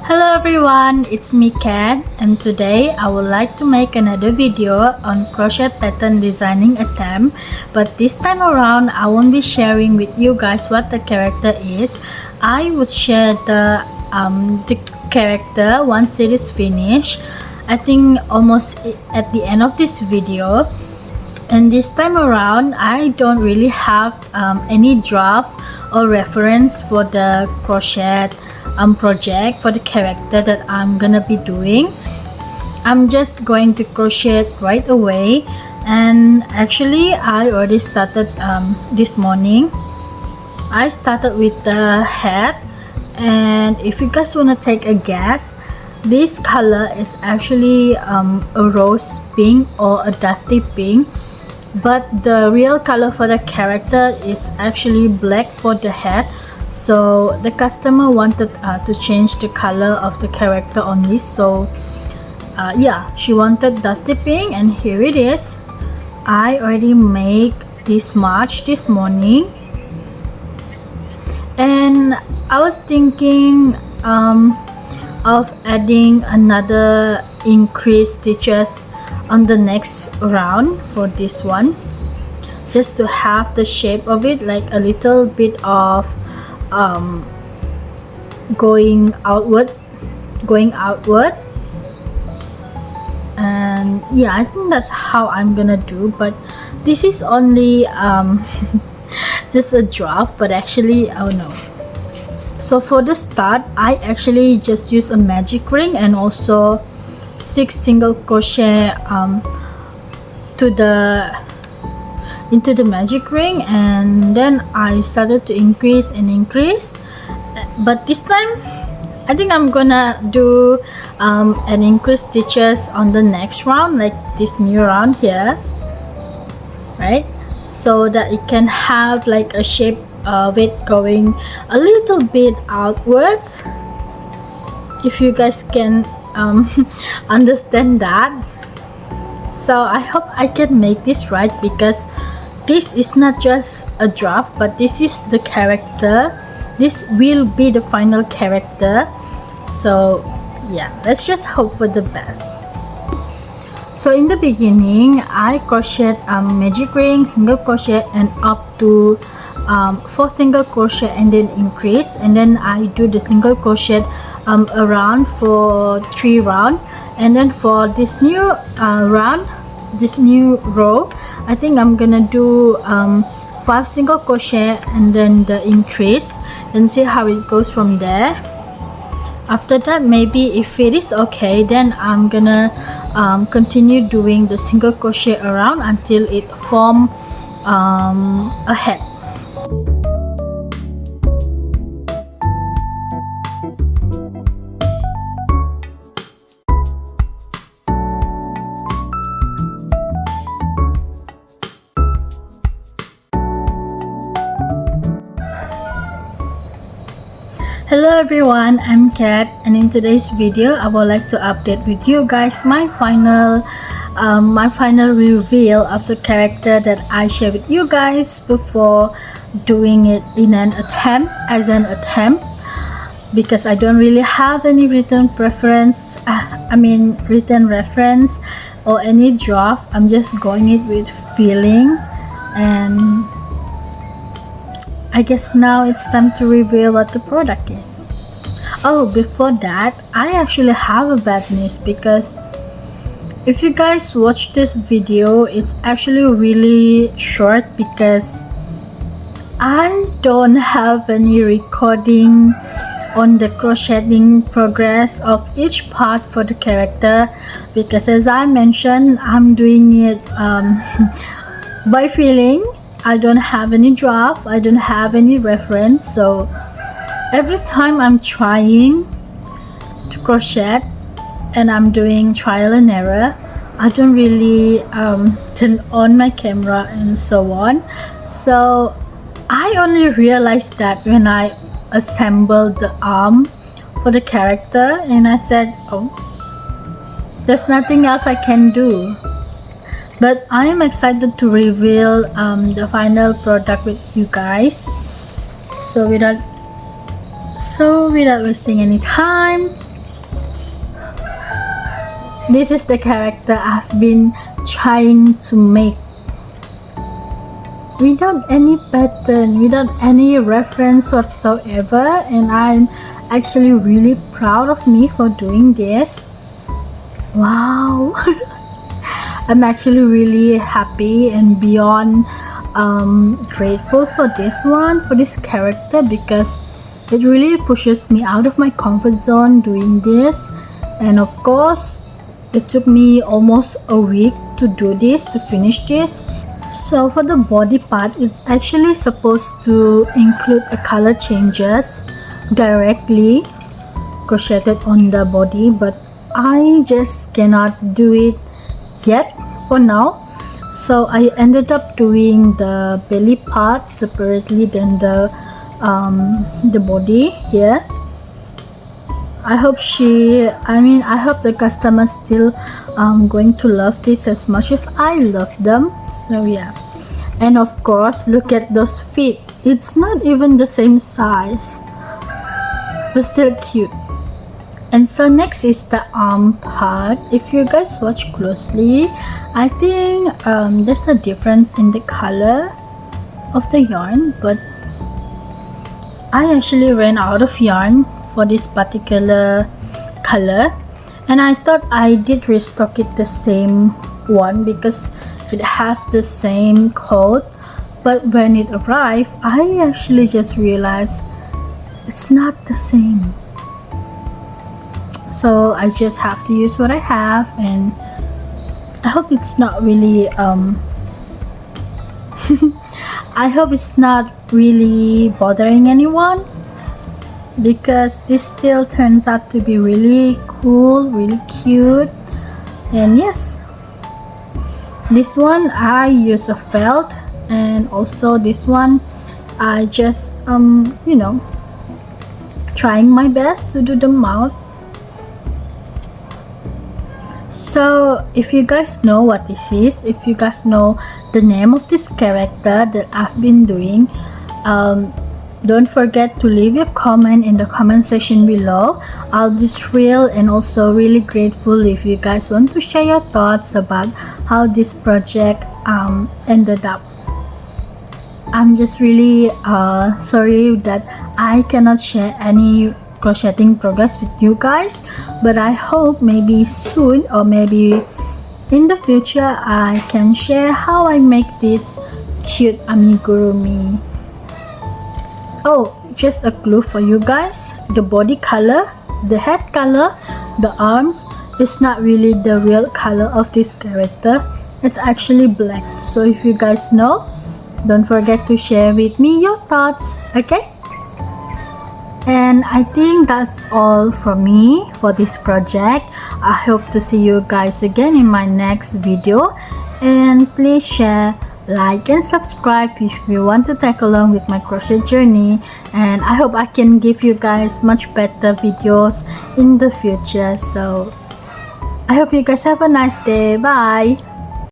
Hello everyone, it's me Kat, and today I would like to make another video on crochet pattern designing attempt, but this time around I won't be sharing with you guys what the character is. I would share the character once it is finished. I think almost at the end of this video. And this time around I don't really have any draft or reference for the crochet project for the character that I'm gonna be doing. I'm just going to crochet right away, and actually I already started this morning. I started with the hat, and if you guys want to take a guess, this color is actually a rose pink or a dusty pink, but the real color for the character is actually black for the hat. So the customer wanted to change the color of the character on this, so yeah, she wanted dusty pink, and here it is. I already made this much this morning, and I was thinking of adding another increased stitches on the next round for this one, just to have the shape of it like a little bit of going outward, and yeah, I think that's how I'm gonna do. But this is only just a draft, but actually, oh no. So for the start, I actually just use a magic ring and also 6 single crochet into the magic ring, and then I started to increase and increase. But this time I think I'm gonna do an increase stitches on the next round, like this new round here, right? So that it can have like a shape of it going a little bit outwards, if you guys can understand that. So I hope I can make this right, because this is not just a draft, but this is the character. This will be the final character. So yeah, let's just hope for the best. So in the beginning, I crocheted magic ring, single crochet, and up to 4 single crochet, and then increase, and then I do the single crochet around for 3 round, and then for this new round, this new row, I think I'm gonna do 5 single crochet and then the increase, and see how it goes from there. After that, maybe if it is okay, then I'm gonna continue doing the single crochet around until it form a head. Hello everyone, I'm Kat, and in today's video I would like to update with you guys my final reveal of the character that I shared with you guys before doing it in an attempt, because I don't really have any written reference or any draft. I'm just going it with feeling, and I guess now it's time to reveal what the product is. Oh, before that, I actually have a bad news, because if you guys watch this video, it's actually really short, because I don't have any recording on the crocheting progress of each part for the character, because as I mentioned, I'm doing it by feeling. I don't have any draft, I don't have any reference, so every time I'm trying to crochet and I'm doing trial and error, I don't really turn on my camera and so on. So I only realized that when I assembled the arm for the character, and I said, oh, there's nothing else I can do. But I am excited to reveal the final product with you guys. So without wasting any time, This is the character I've been trying to make without any pattern, without any reference whatsoever, and I'm actually really proud of me for doing this. Wow. I'm actually really happy and beyond grateful for this character, because it really pushes me out of my comfort zone doing this. And of course, it took me almost a week to do this, to finish this. So for the body part, it's actually supposed to include a color changes directly crocheted on the body, but I just cannot do it yet for now. So I ended up doing the belly part separately than the body here. I hope the customer still going to love this as much as I love them. So yeah. And of course, look at those feet. It's not even the same size, but still cute. And so next is the arm part. If you guys watch closely, I think there's a difference in the color of the yarn, but I actually ran out of yarn for this particular color, and I thought I did restock it the same one because it has the same code, but when it arrived, I actually just realized it's not the same. So I just have to use what I have, and I hope it's not really I hope it's not really bothering anyone, because this still turns out to be really cool, really cute. And yes, this one I use a felt, and also this one I just trying my best to do the mouth. So if you guys know what this is, if you guys know the name of this character that I've been doing, don't forget to leave your comment in the comment section below. I'll be thrilled and also really grateful if you guys want to share your thoughts about how this project ended up. I'm just really sorry that I cannot share any crocheting progress with you guys, but I hope maybe soon, or maybe in the future, I can share how I make this cute amigurumi. Oh, just a clue for you guys, the body color, the head color, the arms is not really the real color of this character. It's actually black. So if you guys know, don't forget to share with me your thoughts, okay? And I think that's all from me for this project. I hope to see you guys again in my next video, and please share, like and subscribe if you want to tag along with my crochet journey. And I hope I can give you guys much better videos in the future. So I hope you guys have a nice day. Bye.